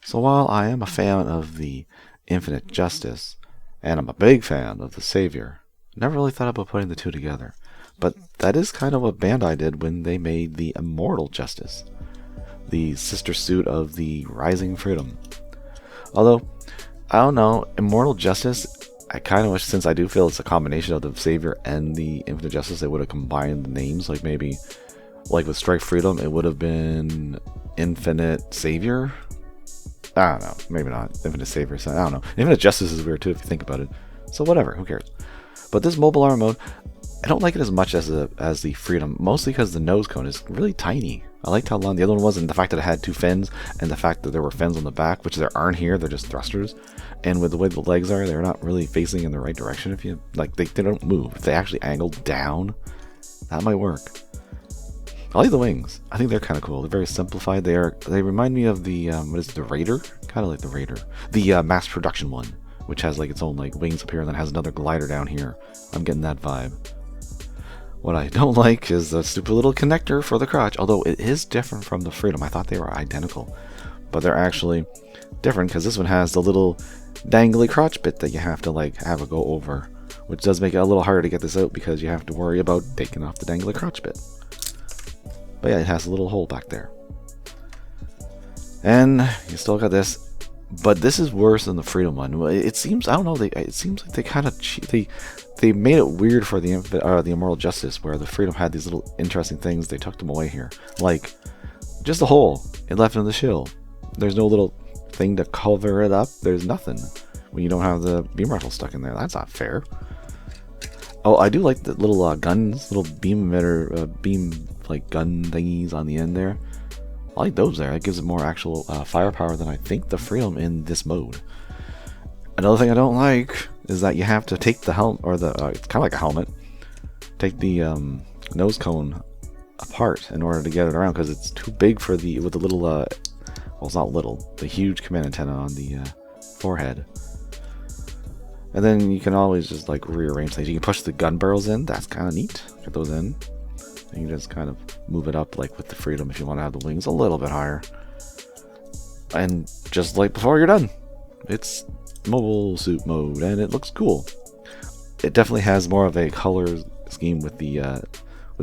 So while I am a fan of the Infinite Justice, and I'm a big fan of the Savior, never really thought about putting the two together. But that is kind of what Bandai did when they made the Immortal Justice, the sister suit of the Rising Freedom. Although, I don't know, Immortal Justice, I kind of wish, since I do feel it's a combination of the Savior and the Infinite Justice, they would have combined the names. Like maybe, like with Strike Freedom, it would have been Infinite Savior. I don't know, maybe not. Infinite Savior, so I don't know. Infinite Justice is weird too if you think about it. So whatever, who cares? But this mobile armor mode, I don't like it as much as the Freedom, mostly because the nose cone is really tiny. I liked how long the other one was, and the fact that it had two fins, and the fact that there were fins on the back, which there aren't here, they're just thrusters. And with the way the legs are, they're not really facing in the right direction. If you like, they don't move. If they actually angle down, that might work. I like the wings. I think they're kind of cool. They're very simplified. They remind me of the what is it, the Raider? Kind of like the Raider, the mass production one, which has like its own like wings up here and then has another glider down here. I'm getting that vibe. What I don't like is the stupid little connector for the crotch, although it is different from the Freedom. I thought they were identical, but they're actually different because this one has the little dangly crotch bit that you have to like have it go over, which does make it a little harder to get this out because you have to worry about taking off the dangly crotch bit. But yeah, it has a little hole back there. And you still got this, but this is worse than the Freedom one. It seems, I don't know, it seems like they kind of they made it weird for the Immortal Justice, where the Freedom had these little interesting things. They tucked them away here, like just a hole it left in the shield. There's no little thing to cover it up. There's nothing when you don't have the beam rifle stuck in there. That's not fair. Oh, I do like the little guns, little beam emitter, beam like gun thingies on the end there. I like those there. It gives it more actual firepower than I think the Freedom in this mode. Another thing I don't like is that you have to take the helmet, or the it's kind of like a helmet, take the nose cone apart in order to get it around because it's too big for the with the little well, it's not little, the huge command antenna on the forehead. And then you can always just like rearrange things. You can push the gun barrels in. That's kind of neat. Get those in. And you just kind of move it up like with the Freedom if you want to have the wings a little bit higher. And just like before, you're done. It's mobile suit mode and it looks cool. It definitely has more of a color scheme with the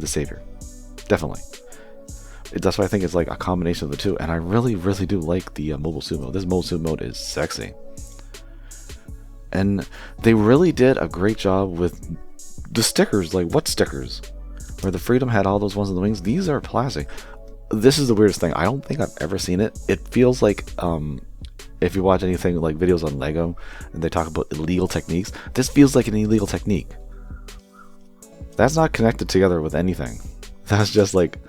Savior. Definitely. That's why I think it's like a combination of the two. And I really, really do like the mobile suit mode. This mobile suit mode is sexy. And they really did a great job with the stickers. Like, what stickers? Where the Freedom had all those ones on the wings, these are plastic. This is the weirdest thing. I don't think I've ever seen it. It feels like if you watch anything like videos on Lego and they talk about illegal techniques, this feels like an illegal technique. That's not connected together with anything. That's just like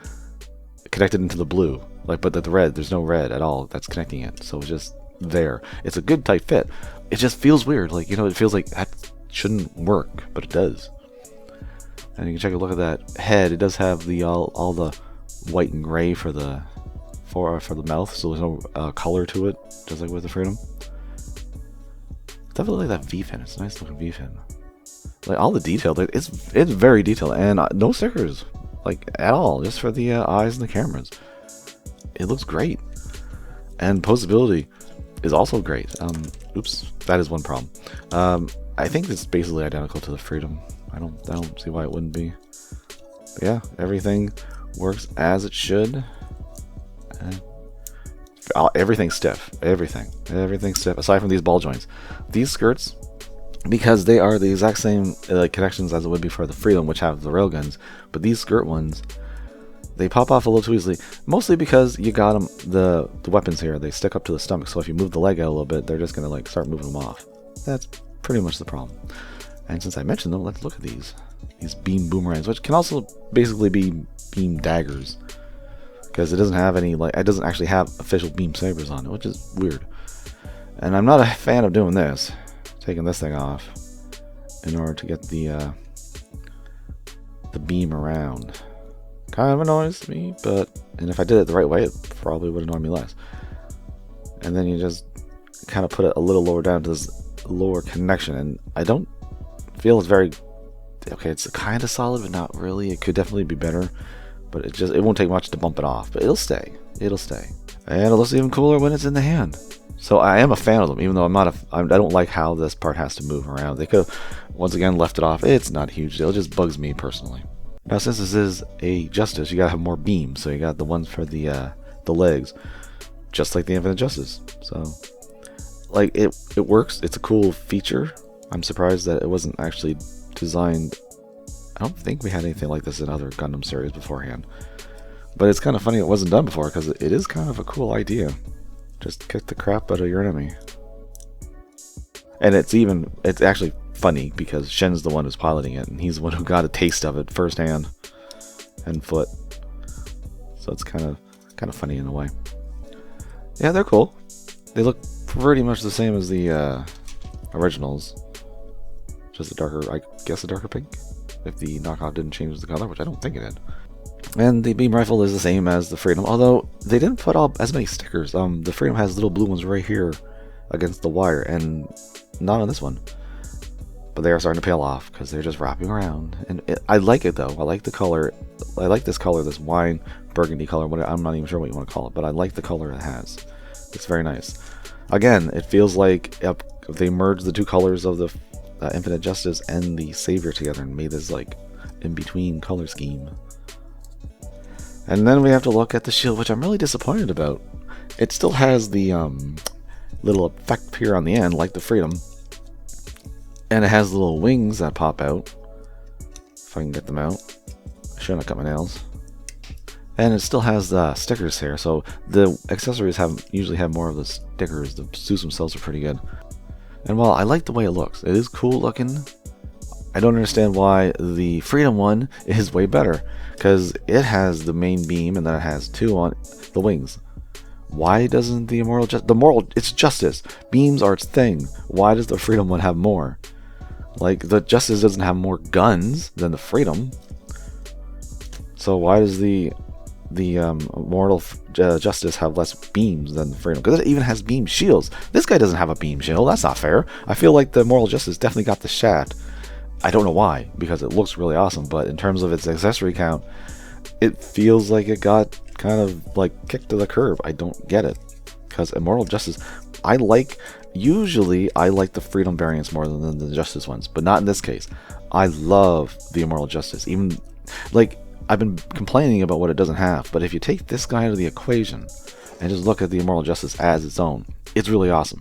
connected into the blue. Like, but the red, there's no red at all that's connecting it. So it's just there. It's a good tight fit. It just feels weird. Like, you know, it feels like that shouldn't work, but it does. And you can check a look at that head. It does have the all the white and gray for the mouth, so there's no color to it, just like with the Freedom. Definitely like that V-fin. It's a nice looking V-fin. Like all the detail, it's very detailed, and no stickers like at all, just for the eyes and the cameras. It looks great, and posability is also great. Oops, that is one problem. I think it's basically identical to the Freedom. I don't see why it wouldn't be. But yeah, everything works as it should. Everything's stiff. Everything's stiff, aside from these ball joints. These skirts, because they are the exact same connections as it would be for the Freedom, which have the railguns, but these skirt ones, they pop off a little too easily. Mostly because you got them, the weapons here, they stick up to the stomach. So if you move the leg out a little bit, they're just gonna like start moving them off. That's pretty much the problem. And since I mentioned them, let's look at these beam boomerangs, which can also basically be beam daggers, because it doesn't have any, like, it doesn't actually have official beam sabers on it, which is weird. And I'm not a fan of doing this, taking this thing off in order to get the beam around. Kind of annoys me, and if I did it the right way, it probably would annoy me less. And then you just kind of put it a little lower down to this lower connection, and I don't feel it's very okay. It's kind of solid, but not really. It could definitely be better, but it won't take much to bump it off. But it'll stay, and it looks even cooler when it's in the hand. So I am a fan of them, even though I don't like how this part has to move around. They could have, once again, left it off. It's not a huge deal. It just bugs me personally. Now, since this is a Justice, you gotta have more beams. So you got the ones for the legs, just like the Infinite Justice. So, like, it works. It's a cool feature. I'm surprised that it wasn't actually designed. I don't think we had anything like this in other Gundam series beforehand. But it's kind of funny it wasn't done before, because it is kind of a cool idea. Just kick the crap out of your enemy. And it's actually funny because Shen's the one who's piloting it, and he's the one who got a taste of it firsthand and foot. So it's kind of funny in a way. Yeah, they're cool. They look pretty much the same as the originals. Just a darker, I guess a darker pink. If the knockoff didn't change the color, which I don't think it did. And the beam rifle is the same as the Freedom, although they didn't put up as many stickers. The Freedom has little blue ones right here against the wire, and not on this one. But they are starting to peel off because they're just wrapping around. And I like it though. I like the color. I like this color, this wine burgundy color. I'm not even sure what you want to call it, but I like the color it has. It's very nice. Again, it feels like if they merged the two colors of the Infinite Justice and the Savior together and made this like in-between color scheme. And then we have to look at the shield, which I'm really disappointed about. It still has the little effect here on the end, like the Freedom. And it has little wings that pop out. If I can get them out. I shouldn't have cut my nails. And it still has the stickers here, so the accessories usually have more of the stickers. The suits themselves are pretty good. And while I like the way it looks, it is cool looking. I don't understand why the Freedom one is way better, because it has the main beam and then it has two on the wings. Why doesn't the it's Justice. Beams are its thing. Why does the Freedom one have more? Like, the Justice doesn't have more guns than the Freedom. So why does the Immortal Justice have less beams than the Freedom? Because it even has beam shields. This guy doesn't have a beam shield. That's not fair. I feel like the Immortal Justice definitely got the shaft. I don't know why, because it looks really awesome, but in terms of its accessory count, it feels like it got kind of like kicked to the curb. I don't get it, because Immortal Justice, usually I like the Freedom variants more than the Justice ones, but not in this case. I love the Immortal Justice. Even, like, I've been complaining about what it doesn't have, but if you take this guy out of the equation and just look at the Immortal Justice as its own, it's really awesome.